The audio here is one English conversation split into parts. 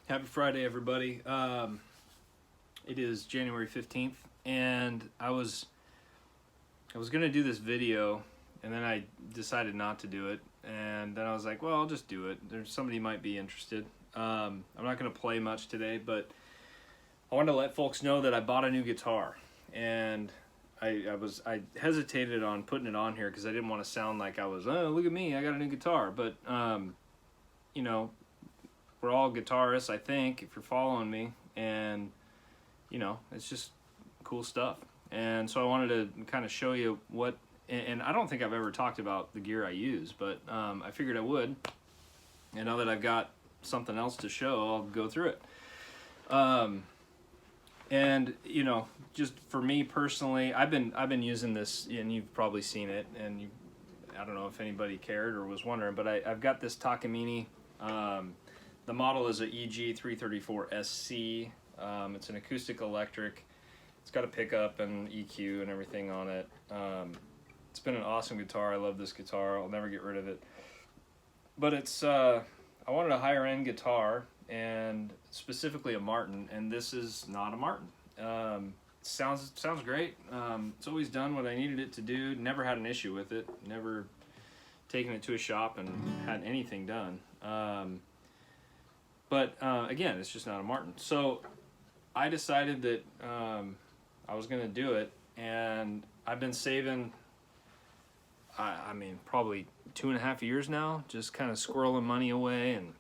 Happy Friday, everybody. It is January 15th, and I was gonna do this video, and then I decided not to do it, and then I was like, well, I'll just do it. There's somebody might be interested. I'm not gonna play much today, but I wanted to let folks know that I bought a new guitar, and I hesitated on putting it on here because I didn't want to sound like I was, oh, look at me, I got a new guitar, but you know, we're all guitarists, I think, if you're following me, and you know, it's just cool stuff. And so I wanted to kind of show you what, and I don't think I've ever talked about the gear I use, but I figured I would. And now that I've got something else to show, I'll go through it. And you know, just for me personally, I've been using this, and you've probably seen it, and I don't know if anybody cared or was wondering, but I've got this Takamine. The model is a EG334SC. It's an acoustic electric. It's got a pickup and EQ and everything on it. It's been an awesome guitar. I love this guitar. I'll never get rid of it. But it's I wanted a higher end guitar, and specifically a Martin, and this is not a Martin. Sounds great. It's always done what I needed it to do. Never had an issue with it. Never taken it to a shop and had anything done. But again, it's just not a Martin. So I decided that I was going to do it, and I've been saving, I mean, probably 2.5 years now, just kind of squirreling money away. And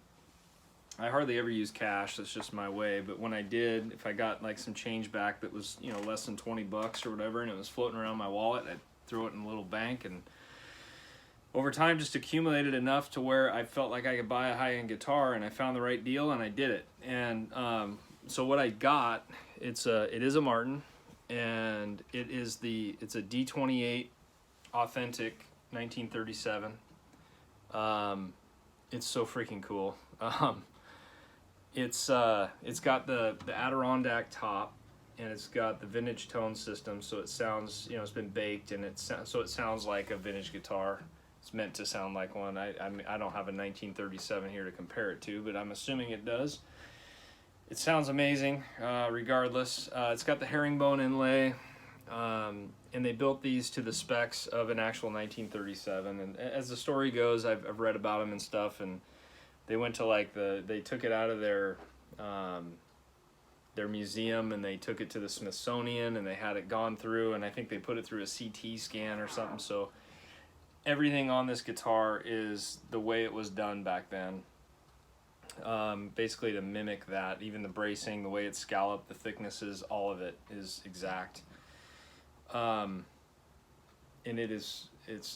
I hardly ever use cash. That's just my way. But when I did, if I got like some change back that was, you know, less than 20 bucks or whatever, and it was floating around my wallet, I'd throw it in a little bank, and over time just accumulated enough to where I felt like I could buy a high-end guitar, and I found the right deal, and I did it. And so what I got, it is a Martin, and it's a D28 authentic 1937. It's so freaking cool. It's got the Adirondack top, and it's got the vintage tone system, so it sounds, you know, it's been baked, and so it sounds like a vintage guitar. It's meant to sound like one. I mean, I don't have a 1937 here to compare it to, but I'm assuming it does. It sounds amazing, regardless. It's got the herringbone inlay, and they built these to the specs of an actual 1937. And as the story goes, I've read about them and stuff, and they went to like they took it out of their museum, and they took it to the Smithsonian, and they had it gone through, and I think they put it through a CT scan or something. So everything on this guitar is the way it was done back then, basically to mimic that. Even the bracing, the way it's scalloped, the thicknesses, all of it is exact. And it's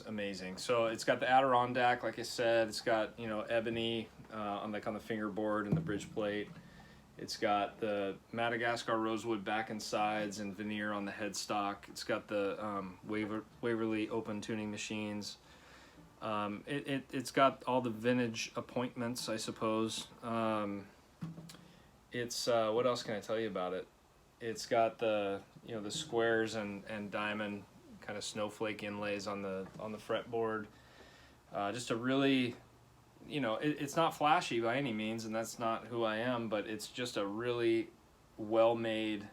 amazing. So it's got the Adirondack, like I said. It's got, you know, ebony on the fingerboard and the bridge plate. It's got the Madagascar rosewood back and sides and veneer on the headstock. It's got the Waverly open tuning machines. It's got all the vintage appointments, I suppose. It's what else can I tell you about it? It's got the, you know, the squares and diamond kind of snowflake inlays on the fretboard. Just a really, you know, it's not flashy by any means, and that's not who I am, but it's just a really well-made,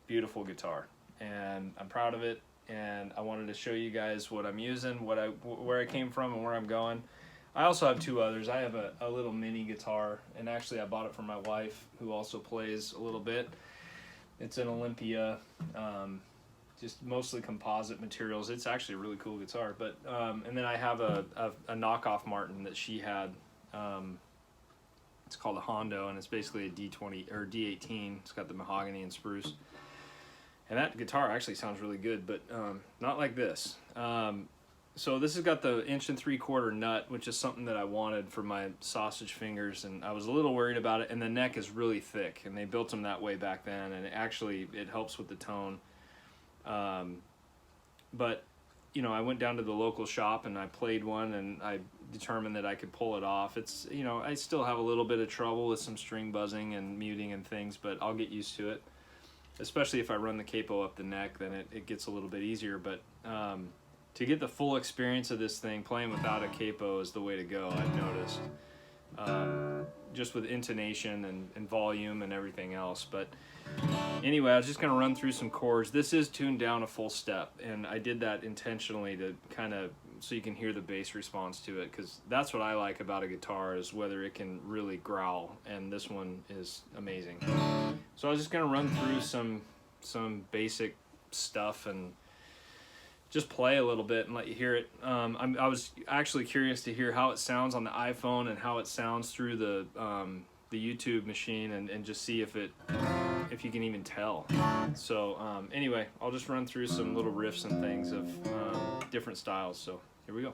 beautiful guitar, and I'm proud of it. And I wanted to show you guys what I'm using, where I came from, and where I'm going. I also have two others. I have a little mini guitar, and actually I bought it for my wife, who also plays a little bit. It's an Olympia, just mostly composite materials. It's actually a really cool guitar. But and then I have a knockoff Martin that she had. It's called a Hondo, and it's basically a D20 or D18. It's got the mahogany and spruce. And that guitar actually sounds really good, but not like this. So this has got the 1 3/4 nut, which is something that I wanted for my sausage fingers, and I was a little worried about it. And the neck is really thick, and they built them that way back then, and it helps with the tone. But you know, I went down to the local shop and I played one, and I determined that I could pull it off. It's, you know, I still have a little bit of trouble with some string buzzing and muting and things, but I'll get used to it. Especially if I run the capo up the neck, then it gets a little bit easier. But to get the full experience of this thing, playing without a capo is the way to go, I've noticed. just with intonation and volume and everything else. But anyway, I was just going to run through some chords. This is tuned down a full step, and I did that intentionally to kind of so you can hear the bass response to it, because that's what I like about a guitar, is whether it can really growl, and this one is amazing. So I was just going to run through some basic stuff and just play a little bit and let you hear it. I was actually curious to hear how it sounds on the iPhone and how it sounds through the YouTube machine, and just see if you can even tell. So anyway, I'll just run through some little riffs and things of different styles. So here we go.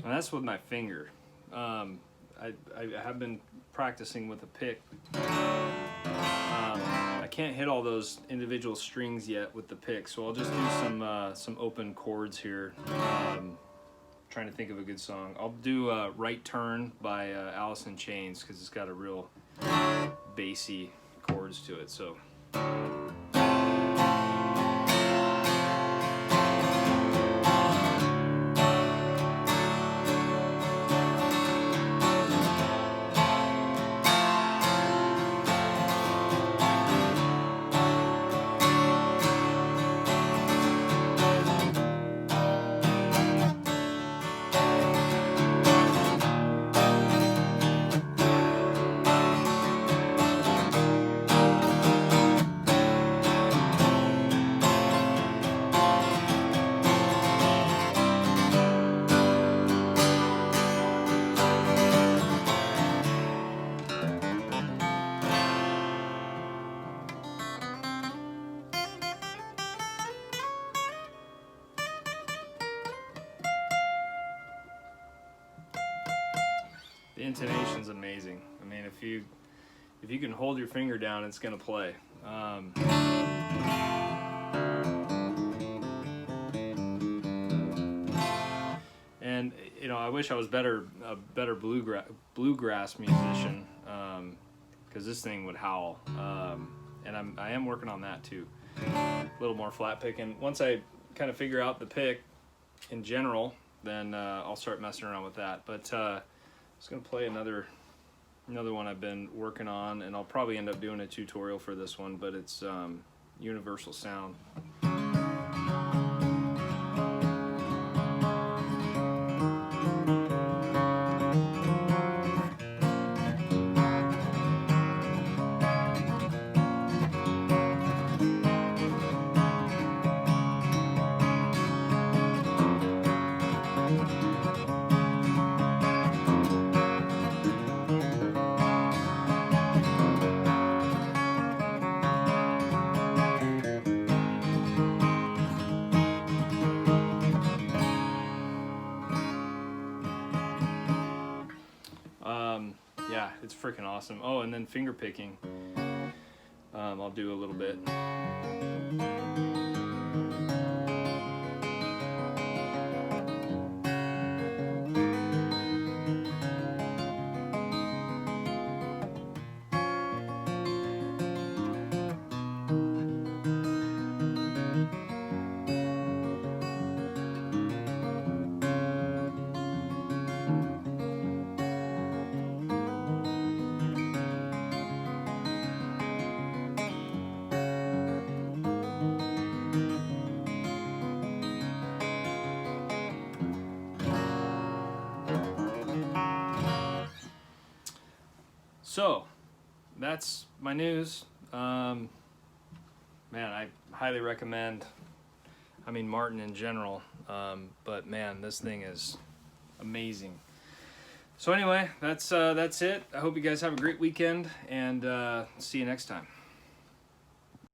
That's with my finger. I have been practicing with a pick. I can't hit all those individual strings yet with the pick, so I'll just do some open chords here. Trying to think of a good song. I'll do Right Turn by Alice in Chains, because it's got a real bassy chords to it. So. The intonation's amazing. I mean, if you can hold your finger down, it's gonna play. And you know, I wish I was a better bluegrass musician, because this thing would howl. And I am working on that too. A little more flat picking. Once I kind of figure out the pick in general, then I'll start messing around with that. But I'm just gonna play another one I've been working on, and I'll probably end up doing a tutorial for this one, but it's universal sound. Yeah, it's freaking awesome. Oh, and then finger picking. I'll do a little bit. So, that's my news. Man, I highly recommend. I mean Martin in general. But man, this thing is amazing. So anyway, that's it. I hope you guys have a great weekend, and see you next time.